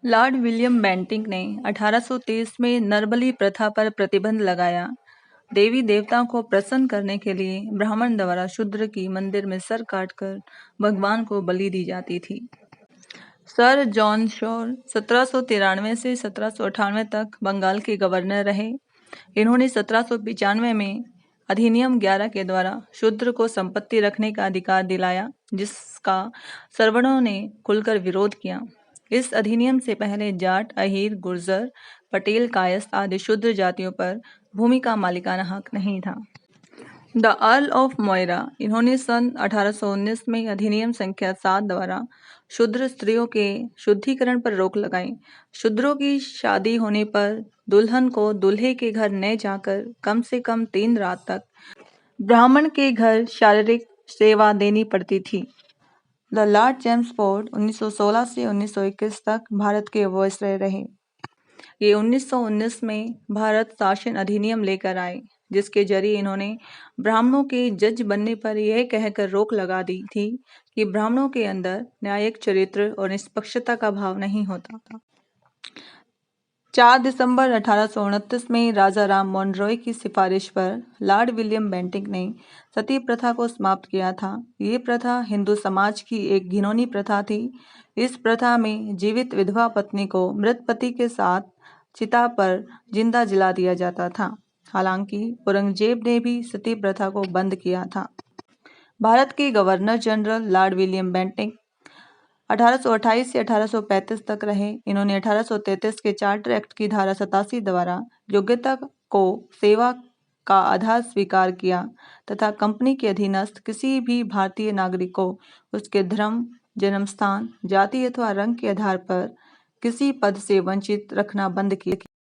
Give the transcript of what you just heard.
Lord William Bentinck ने 1823 में नरबली प्रथा पर प्रतिबंध लगाया। देवी देवताओं को प्रसन्न करने के लिए ब्राह्मण द्वारा शूद्र की मंदिर में सर काटकर भगवान को बलि दी जाती थी। सर जॉन शोर 1793 से 1798 तक बंगाल के गवर्नर रहे। इन्होंने 1795 में अधिनियम 11 के द्वारा शूद्र को संपत्ति रखने का अधिकार दिलाया, जिसका सवर्णों ने खुलकर विरोध किया। इस अधिनियम से पहले जाट, अहीर, गुर्जर, पटेल, कायस्थ आदि शूद्र जातियों पर भूमि का मालिकाना हक नहीं था। द अर्ल ऑफ मोयरा, इन्होंने सन 1819 में अधिनियम संख्या 7 द्वारा शूद्र स्त्रियों के शुद्धिकरण पर रोक लगाई। शूद्रों की शादी होने पर दुल्हन को दूल्हे के घर न जाकर कम से कम 3 रात तक ब्राह्मण के घर शारीरिक सेवा देनी पड़ती थी। द लॉर्ड चेम्सफोर्ड 1916 से 1921 तक भारत के वायसराय रहे। ये 1919 में भारत शासन अधिनियम लेकर आए, जिसके जरिए इन्होंने ब्राह्मणों के जज बनने पर यह कहकर रोक लगा दी थी कि ब्राह्मणों के अंदर न्यायिक चरित्र और निष्पक्षता का भाव नहीं होता था। 4 दिसंबर 1829 में राजा राम मोहन रॉय की सिफारिश पर लॉर्ड विलियम बेंटिंक ने सती प्रथा को समाप्त किया था। ये प्रथा हिंदू समाज की एक घिनौनी प्रथा थी। इस प्रथा में जीवित विधवा पत्नी को मृत पति के साथ चिता पर जिंदा जला दिया जाता था। हालांकि औरंगजेब ने भी सती प्रथा को बंद किया था। भारत के governor general Lord William Bentinck 1828 से 1835 तक रहे। इन्होंने 1833 के चार्टर एक्ट की धारा 87 द्वारा योग्यता को सेवा का आधार स्वीकार किया तथा कंपनी के अधीनस्थ किसी भी भारतीय नागरिक को उसके धर्म, जन्म स्थान, जाति अथवा रंग के आधार पर किसी पद से वंचित रखना बंद किया।